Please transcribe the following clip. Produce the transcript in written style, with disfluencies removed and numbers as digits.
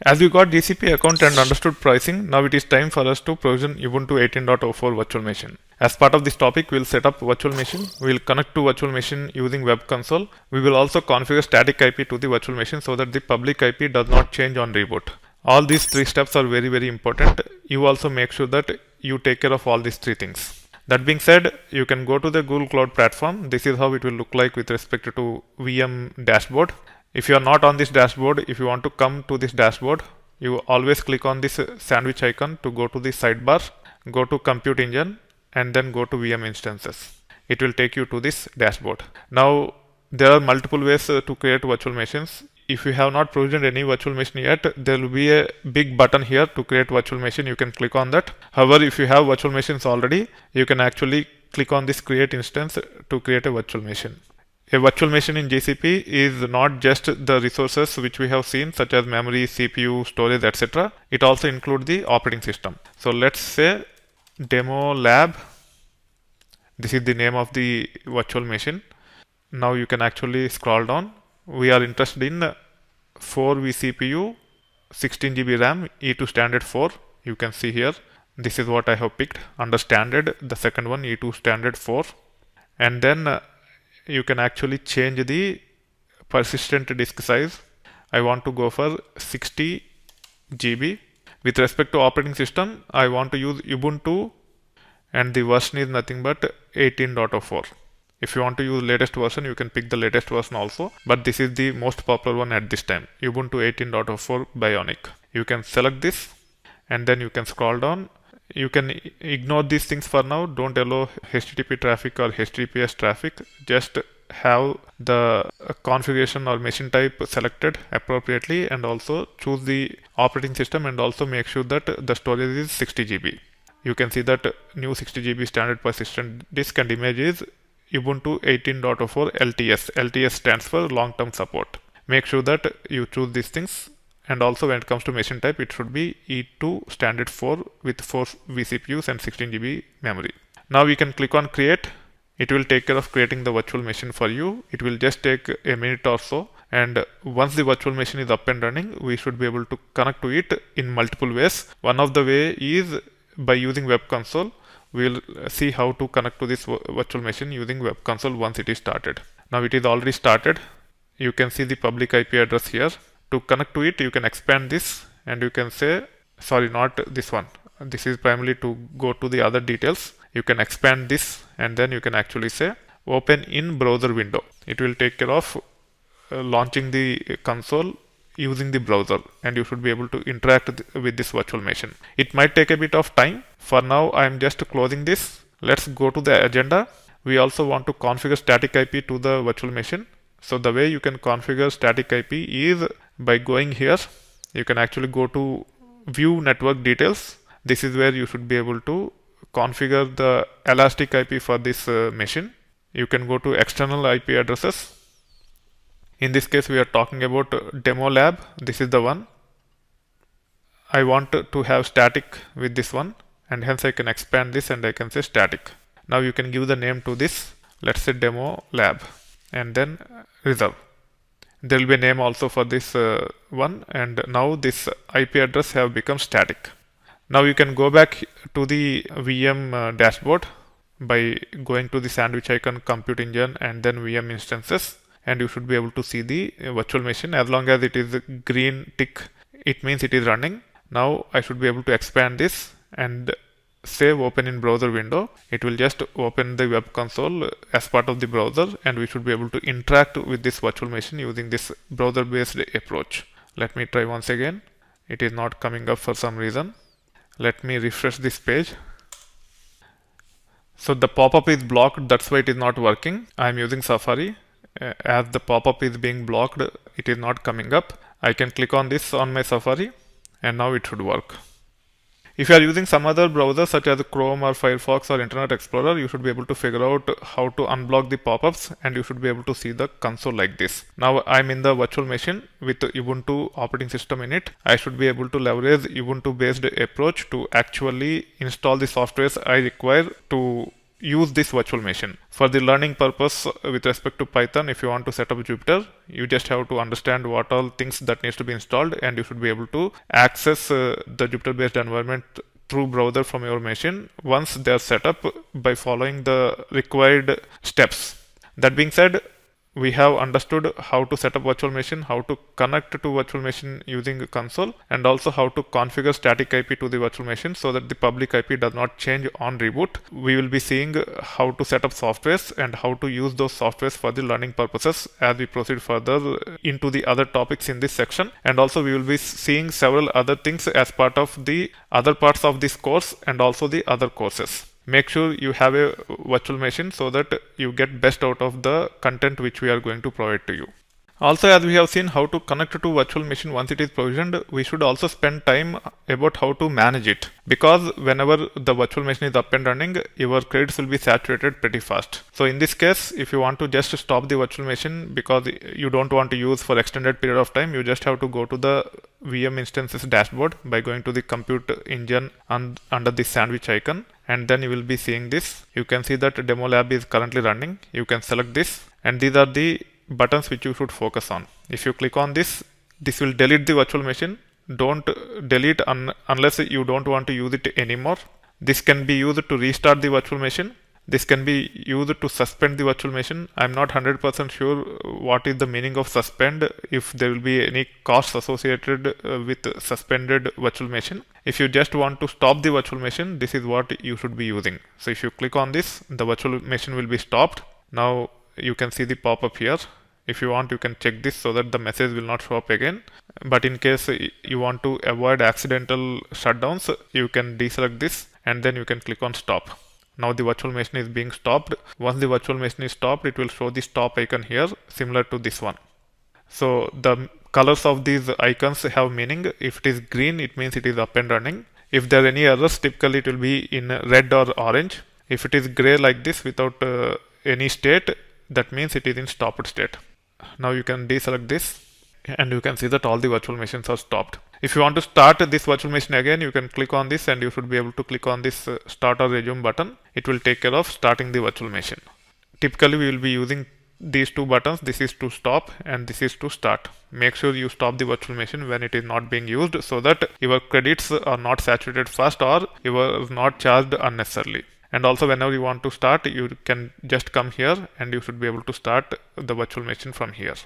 As we got GCP account and understood pricing, now it is time for us to provision Ubuntu 18.04 virtual machine. As part of this topic, we'll set up virtual machine. We'll connect to virtual machine using web console. We will also configure static IP to the virtual machine so that the public IP does not change on reboot. All these three steps are very, very important. You also make sure that you take care of all these three things. That being said, you can go to the Google Cloud platform. This is how it will look like with respect to VM dashboard. If you are not on this dashboard, if you want to come to this dashboard, you always click on this sandwich icon to go to the sidebar, go to Compute Engine, and then go to VM instances. It will take you to this dashboard. Now, there are multiple ways to create virtual machines. If you have not provisioned any virtual machine yet, there will be a big button here to create virtual machine. You can click on that. However, if you have virtual machines already, you can actually click on this create instance to create a virtual machine. A virtual machine in GCP is not just the resources which we have seen, such as memory, CPU, storage, etc. It also includes the operating system. So let's say demo lab. This is the name of the virtual machine. Now you can actually scroll down. We are interested in 4 vCPU, 16 GB RAM, E2 standard 4. You can see here. This is what I have picked under standard. The second one, E2 standard 4. And then you can actually change the persistent disk size. I want to go for 60 GB. With respect to operating system, I want to use Ubuntu and the version is nothing but 18.04. If you want to use latest version, you can pick the latest version also, but this is the most popular one at this time, Ubuntu 18.04 Bionic. You can select this and then you can scroll down. You can ignore these things for now. Don't allow HTTP traffic or HTTPS traffic. Just have the configuration or machine type selected appropriately and also choose the operating system and also make sure that the storage is 60 GB. You can see that new 60 GB standard persistent disk and image is Ubuntu 18.04 LTS. LTS stands for long-term support. Make sure that you choose these things. And also when it comes to machine type, it should be E2 standard 4 with 4 vCPUs and 16 GB memory. Now we can click on create. It will take care of creating the virtual machine for you. It will just take a minute or so. And once the virtual machine is up and running, we should be able to connect to it in multiple ways. One of the way is by using web console. We'll see how to connect to this virtual machine using web console once it is started. Now it is already started. You can see the public IP address here. To connect to it, you can expand this and you can say, sorry, not this one. This is primarily to go to the other details. You can expand this and then you can actually say open in browser window. It will take care of launching the console using the browser and you should be able to interact with this virtual machine. It might take a bit of time. For now, I am just closing this. Let's go to the agenda. We also want to configure static IP to the virtual machine. So the way you can configure static IP is by going here. You can actually go to view network details. This is where you should be able to configure the elastic IP for this machine. You can go to external IP addresses. In this case, we are talking about demo lab. This is the one. I want to have static with this one and hence I can expand this and I can say static. Now you can give the name to this. Let's say demo lab and then reserve. There will be a name also for this one and now this IP address have become static. Now you can go back to the VM dashboard by going to the sandwich icon, compute engine and then VM instances. And you should be able to see the virtual machine. As long as it is a green tick, it means it is running. Now I should be able to expand this and save open in browser window. It will just open the web console as part of the browser and we should be able to interact with this virtual machine using this browser based approach. Let me try once again. It is not coming up for some reason. Let me refresh this page. So the pop-up is blocked. That's why it is not working. I am using Safari. As the pop-up is being blocked, it is not coming up. I can click on this on my Safari and now it should work. If you are using some other browser such as Chrome or Firefox or Internet Explorer, you should be able to figure out how to unblock the pop-ups and you should be able to see the console like this. Now I'm in the virtual machine with Ubuntu operating system in it. I should be able to leverage Ubuntu based approach to actually install the softwares I require to use this virtual machine. For the learning purpose with respect to Python, if you want to set up Jupyter, you just have to understand what all things that needs to be installed, and you should be able to access the Jupyter based environment through browser from your machine once they are set up by following the required steps. That being said, we have understood how to set up virtual machine, how to connect to virtual machine using console, and also how to configure static IP to the virtual machine so that the public IP does not change on reboot. We will be seeing how to set up softwares and how to use those softwares for the learning purposes as we proceed further into the other topics in this section. And also we will be seeing several other things as part of the other parts of this course and also the other courses. Make sure you have a virtual machine so that you get best out of the content which we are going to provide to you. Also, as we have seen how to connect to virtual machine once it is provisioned, we should also spend time about how to manage it, because whenever the virtual machine is up and running, your credits will be saturated pretty fast. So in this case, if you want to just stop the virtual machine because you don't want to use for extended period of time, you just have to go to the VM instances dashboard by going to the compute engine and under the sandwich icon, and then you will be seeing this. You can see that demo lab is currently running. You can select this, and these are the buttons which you should focus on. If you click on this will delete the virtual machine. Don't delete unless you don't want to use it anymore. This can be used to restart the virtual machine. This can be used to suspend the virtual machine. I'm not 100% sure what is the meaning of suspend, if there will be any costs associated with suspended virtual machine. If you just want to stop the virtual machine, this is what you should be using. So if you click on this, the virtual machine will be stopped. Now you can see the pop-up here. If you want, you can check this so that the message will not show up again. But in case you want to avoid accidental shutdowns, you can deselect this and then you can click on stop. Now the virtual machine is being stopped. Once the virtual machine is stopped, it will show the stop icon here, similar to this one. So the colors of these icons have meaning. If it is green, it means it is up and running. If there are any errors, typically it will be in red or orange. If it is gray like this without any state, that means it is in stopped state. Now you can deselect this and you can see that all the virtual machines are stopped. If you want to start this virtual machine again, you can click on this and you should be able to click on this start or resume button. It will take care of starting the virtual machine. Typically we will be using these two buttons. This is to stop and this is to start. Make sure you stop the virtual machine when it is not being used so that your credits are not saturated fast or you are not charged unnecessarily. And also whenever you want to start, you can just come here and you should be able to start the virtual machine from here.